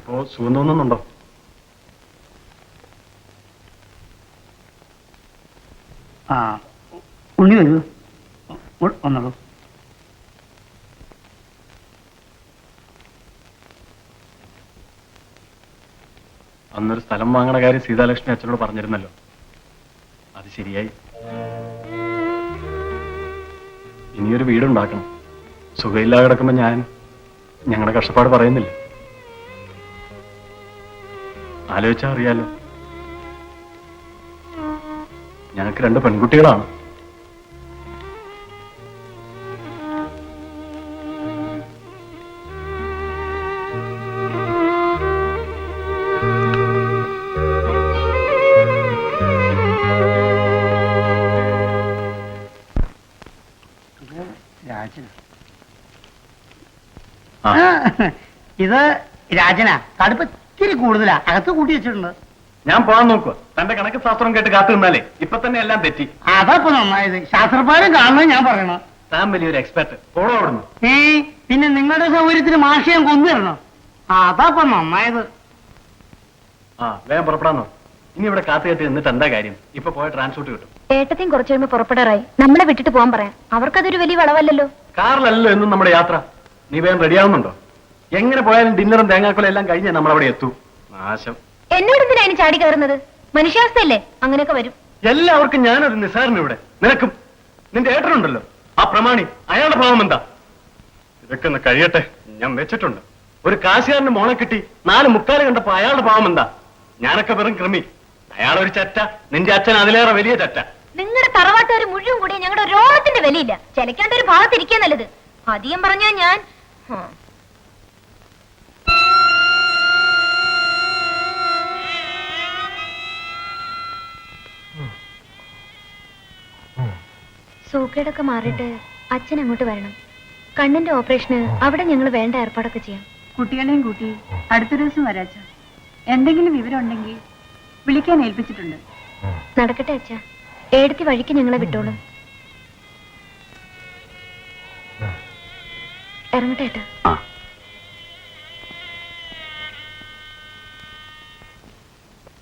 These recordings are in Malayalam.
ഇപ്പോ സുഖം തോന്നുന്നുണ്ടോ? ആ ഉണ്ണി വരൂ, വന്നോളൂ. അന്നൊരു സ്ഥലം വാങ്ങണ കാര്യം സീതാലക്ഷ്മി അച്ഛനോട് പറഞ്ഞിരുന്നല്ലോ, അത് ശരിയായി. ഇനിയൊരു വീടുണ്ടാക്കണം. സുഖമില്ലാതെ കിടക്കുമ്പോ ഞങ്ങളുടെ കഷ്ടപ്പാട് പറയുന്നില്ല. ആലോചിച്ചാ അറിയാലോ, ഞങ്ങൾക്ക് 2 പെൺകുട്ടികളാണ്. ഇത് രാജനാ, കടുപ്പ് ഇത്തിരി കൂടുതലാ, അകത്ത് കൂട്ടി വെച്ചിട്ടുണ്ട്. ഞാൻ പോകാൻ നോക്കുക. തന്റെ കണക്ക് ശാസ്ത്രം കേട്ട് കാത്തു നിന്നാലേ ഇപ്പൊ തന്നെ എല്ലാം തെറ്റി. അതപ്പൊ നന്നായത്. ശാസ്ത്രപാഠം കാണുന്നത് ഞാൻ പറയണം. താൻ വലിയൊരു എക്സ്പെർട്ട്. പോളോ അവിടുന്ന്. പിന്നെ നിങ്ങളുടെ സൗകര്യത്തിന് മാഷയം കൊന്നുതരണം. അതപ്പൊ നന്നായത്. വേഗം പുറപ്പെടാന്നോ? ഇനി ഇവിടെ കാത്തു കെട്ടി നിന്നിട്ട് എന്താ കാര്യം? ഇപ്പൊ പോയ ട്രാൻസ്പോർട്ട് കിട്ടും. ഏട്ടത്തെയും കുറച്ചു കഴിയുമ്പോ പുറപ്പെടാറായി. നമ്മളെ വിട്ടിട്ട് പോകാൻ പറയാം. അവർക്കതൊരു വലിയ വളവല്ലല്ലോ. കാറിലല്ലോ എന്നും നമ്മുടെ യാത്ര. നീ വേഗം റെഡിയാവുന്നുണ്ടോ? എങ്ങനെ പോയാലും ഡിന്നറും തേങ്ങാക്കൊലും എല്ലാം കഴിഞ്ഞേ നമ്മളവിടെ എത്തൂ. നാശം. എന്നോട് എന്തിനാ അതിന് ചാടി കയറുന്നത്? മനുഷ്യാവസ്ഥയല്ലേ, അങ്ങനെയൊക്കെ വരും. എല്ലാവർക്കും ഞാനൊരു നിസാരന് ഇവിടെ. നിനക്കും നിന്റെ ഏട്ടനുണ്ടല്ലോ, ആ പ്രമാണി, അയാളുടെ ഭാവം എന്താ? ഇതൊക്കെ ഒന്ന് കഴിയട്ടെ, ഞാൻ വെച്ചിട്ടുണ്ട്. ഒരു കാശുകാരന്റെ മോളെ കിട്ടി 4 മുക്കാല് കണ്ടപ്പോ അയാളുടെ ഭാവം എന്താ? ഞാനൊക്കെ വെറും കൃമി, അയാളൊരു ചറ്റ. നിന്റെ അച്ഛൻ അതിലേറെ വലിയ ചറ്റ. നിങ്ങളുടെ തറവാട്ടുകാർ മുഴുവൻ കൂടി ഞങ്ങളുടെ ഒരു ഓണത്തിന്റെ വിലയില്ല. ചിലക്കാണ്ട് ഒരു ഭാഗത്തിരിക്കാൻ നല്ലത്. അധികം പറഞ്ഞാ ഞാൻ സൂക്കേടൊക്കെ മാറിയിട്ട് അച്ഛൻ അങ്ങോട്ട് വരണം. കണ്ണിന്റെ ഓപ്പറേഷന് അവിടെ ഞങ്ങൾ വേണ്ട ഏർപ്പാടൊക്കെ ചെയ്യാം. കുട്ടികളെയും കൂട്ടി അടുത്ത ദിവസം വരാച്ച. എന്തെങ്കിലും വിവരം ഉണ്ടെങ്കിൽ വിളിക്കാൻ ഏൽപ്പിച്ചിട്ടുണ്ട്. നടക്കട്ടെ അച്ഛ, ഏടത്തി വഴിക്ക് ഞങ്ങളെ വിട്ടോളും. ഇറങ്ങട്ടെ ഏട്ടാ.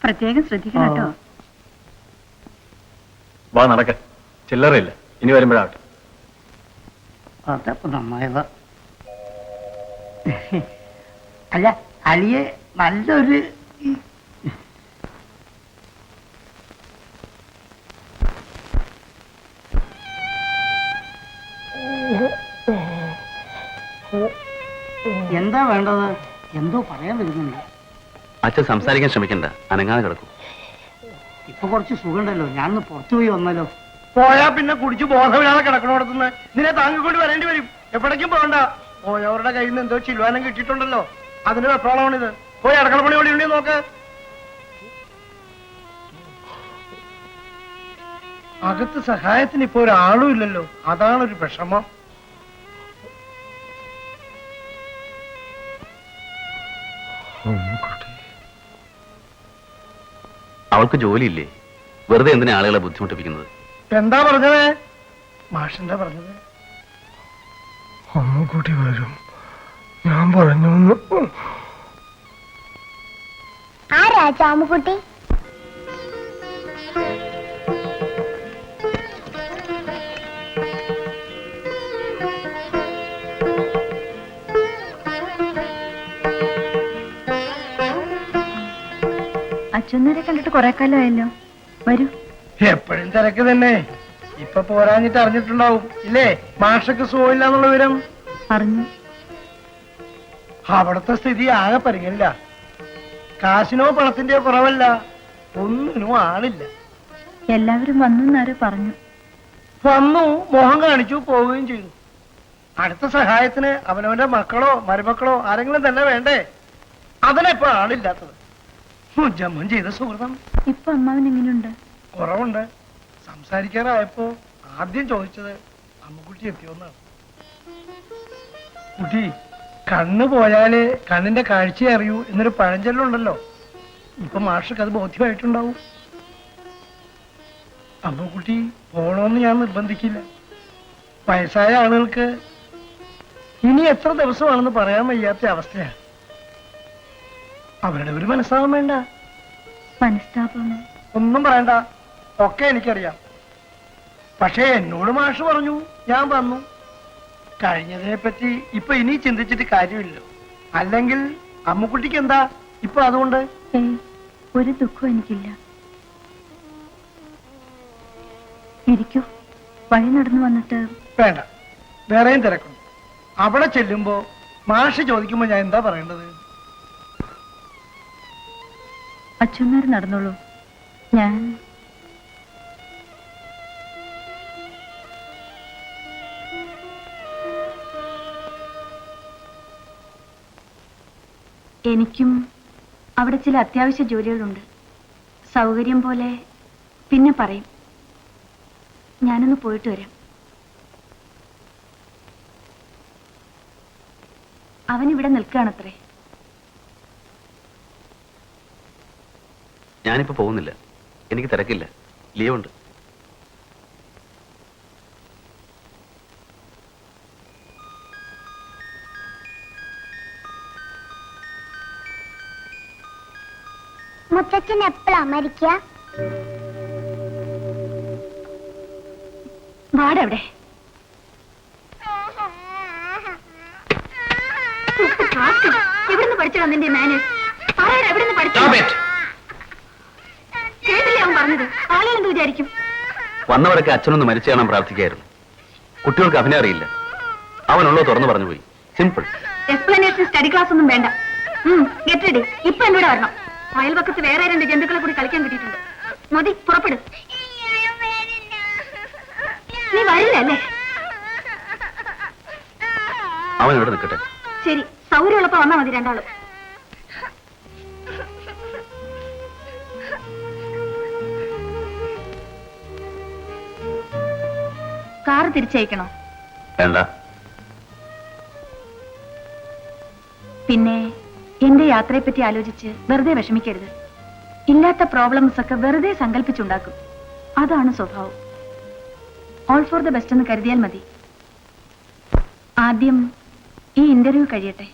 പ്രത്യേകം ശ്രദ്ധിക്കണം കേട്ടോ. വാ നടക്ക, ചില്ലറയില്ല. ഇനി വരുമ്പോഴാവട്ടെ. അതപ്പൊ നന്നായതാ. അല്ല, അലിയെ നല്ലൊരു എന്താ വേണ്ടത്? എന്തോ പറയാൻ വരുന്നുണ്ട്. അച്ഛൻ സംസാരിക്കാൻ ശ്രമിക്കണ്ട, അനങ്ങാതെ കിടക്കും. ഇപ്പൊ കുറച്ച് സുഖമുണ്ടല്ലോ. ഞാനൊന്ന് പുറത്തുപോയി വന്നല്ലോ. പോയാ പിന്നെ കുടിച്ച് ബോധമില്ലാതെ കിടക്കണോടത്തുനിന്ന് നിന്നെ താങ്ങിക്കൊണ്ട് വരേണ്ടി വരും. എപ്പോഴേക്കും പോകണ്ട. പോയവരുടെ കയ്യിൽ നിന്ന് എന്തോ ചില്ലുവാനം കിട്ടിയിട്ടുണ്ടല്ലോ, അതിന് വെപ്രോളമാണിത്. പോയി അടക്കളപ്പണി ഓടി ഉണ്ടെങ്കിൽ നോക്ക്. അകത്ത് സഹായത്തിന് ഇപ്പൊ ഒരാളും ഇല്ലല്ലോ, അതാണൊരു വിഷമം. അവൾക്ക് ജോലിയില്ലേ? വെറുതെ എന്തിനാ ആളുകളെ ബുദ്ധിമുട്ടിപ്പിക്കുന്നത്? എന്താ പറഞ്ഞത്? മാഷെന്താ പറഞ്ഞത്? അമ്മുക്കുട്ടി വരും, ഞാൻ പറഞ്ഞു. ആരാ ചാമുക്കുട്ടി? അച്ഛനരെ കണ്ടിട്ട് കുറെ കാലമായല്ലോ. വരൂ. എപ്പോഴും തിരക്ക് തന്നെ. ഇപ്പൊ പോരാഞ്ഞിട്ട് അറിഞ്ഞിട്ടുണ്ടാവും ഇല്ലേ? മാഷക്ക് സുഖമില്ല എന്നുള്ള വിവരം അറിഞ്ഞു. അവിടുത്തെ സ്ഥിതി ആകെ പരിഗണില്ല. കാശിനോ പണത്തിന്റെയോ കുറവല്ല, ഒന്നിനും ആളില്ല. എല്ലാവരും വന്നെന്നാരോ പറഞ്ഞു. വന്നു, മോഹം കാണിച്ചു, പോവുകയും ചെയ്തു. അടുത്ത സഹായത്തിന് അവനവന്റെ മക്കളോ മരുമക്കളോ ആരെങ്കിലും തന്നെ വേണ്ടേ? അതിനെപ്പോ ആളില്ലാത്തത്. ജമ്മം ചെയ്ത സുഹൃതം. ഇപ്പൊ അമ്മാവൻ എങ്ങനെയുണ്ട്? കുറവുണ്ട്. സംസാരിക്കാറായപ്പോ ആദ്യം ചോദിച്ചത് അമ്മുക്കുട്ടി എത്തിയോന്നാണ്. കുട്ടി, കണ്ണ് പോയാലേ കണ്ണിന്റെ കാഴ്ച അറിയൂ എന്നൊരു പഴഞ്ചൊല്ലുണ്ടല്ലോ. ഇപ്പൊ മാഷക്ക് അത് ബോധ്യമായിട്ടുണ്ടാവും. അമ്മുക്കുട്ടി പോണോന്ന് ഞാൻ നിർബന്ധിക്കില്ല. വയസ്സായ ആളുകൾക്ക് ഇനി എത്ര ദിവസമാണെന്ന് പറയാൻ വയ്യാത്ത അവസ്ഥയാണ്. അവരുടെ ഒരു മനസ്സാവാൻ വേണ്ട. മനസ്താപം ഒന്നും പറയണ്ട, ഒക്കെ എനിക്കറിയാം. പക്ഷേ എന്നോട് മാഷ് പറഞ്ഞു, ഞാൻ വന്നു. കഴിഞ്ഞതിനെ പറ്റി ഇപ്പൊ ഇനി ചിന്തിച്ചിട്ട് കാര്യമില്ല. അല്ലെങ്കിൽ അമ്മുക്കുട്ടിക്ക് എന്താ ഇപ്പൊ അതുകൊണ്ട്? ഒരു ദുഃഖം എനിക്കില്ല. ഇരിക്കൂ, വഴി നടന്നു വന്നിട്ട്. വേണ്ട, വേറെയും തിരക്കും. അവിടെ ചെല്ലുമ്പോ മാഷ് ചോദിക്കുമ്പോ ഞാൻ എന്താ പറയേണ്ടത്? അച്ഛന്മാർ നടന്നോളൂ, ഞാൻ. എനിക്കും അവിടെ ചില അത്യാവശ്യ ജോലികളുണ്ട്. സൗകര്യം പോലെ പിന്നെ പറയും. ഞാനൊന്ന് പോയിട്ട് വരാം. അവൻ ഇവിടെ നിൽക്കുകയാണത്രേ. ഞാനിപ്പോ പോകുന്നില്ല, എനിക്ക് തിരക്കില്ല, ലീവുണ്ട്. മുത്തച്ഛൻ എപ്പോഴാ മരിക്കുക? വാടവിടെ. എവിടുന്ന് പഠിച്ചതാ നിന്റെ മാനേഴ്സ്? പറയടാ, എവിടുന്ന് പഠിച്ചു? കേട്ടില്ലേ അവൻ പറഞ്ഞത്? ആളുകൾ എന്ത് വിചാരിക്കും? വന്നവരൊക്കെ അച്ഛനൊന്ന് മരിച്ചു കാണാൻ പ്രാർത്ഥിക്കായിരുന്നു. കുട്ടികൾക്ക് അഭിനയം അറിയില്ല, അവനുള്ളോ തുറന്നു പറഞ്ഞു പോയി. സിമ്പിൾ. എക്സ്പ്ലനേഷൻ സ്റ്റഡി ക്ലാസ് ഒന്നും വേണ്ട. Get ready. ഇപ്പൊ എന്നോട് വരണം. അയൽപക്കത്ത് വേറെ 2 ജന്തുക്കളെ കൂടി കളിക്കാൻ കിട്ടിയിട്ടുണ്ട്. മതി, പുറപ്പെടും. നീ വരില്ല അല്ലേ? അവൻ ഇവിടെ നിൽക്കട്ടെ. ശരി, സൗകര്യമുള്ളപ്പോ വന്നാ മതി രണ്ടാളും. കാറ് തിരിച്ചയക്കണോ? വേണ്ട. പിന്നെ എന്റെ യാത്രയെപ്പറ്റി ആലോചിച്ച് വെറുതെ വിഷമിക്കരുത്. ഇല്ലാത്ത പ്രോബ്ലംസ് ഒക്കെ വെറുതെ സങ്കല്പിച്ചുണ്ടാക്കും. അതാണ് സ്വഭാവം. ഓൾ ഫോർ ദ ബെസ്റ്റ് എന്ന് കരുതിയാൽ മതി. ആദ്യം ഈ ഇന്റർവ്യൂ കഴിയട്ടെ.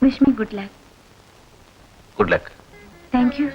Wish me good luck. Good luck. Thank you.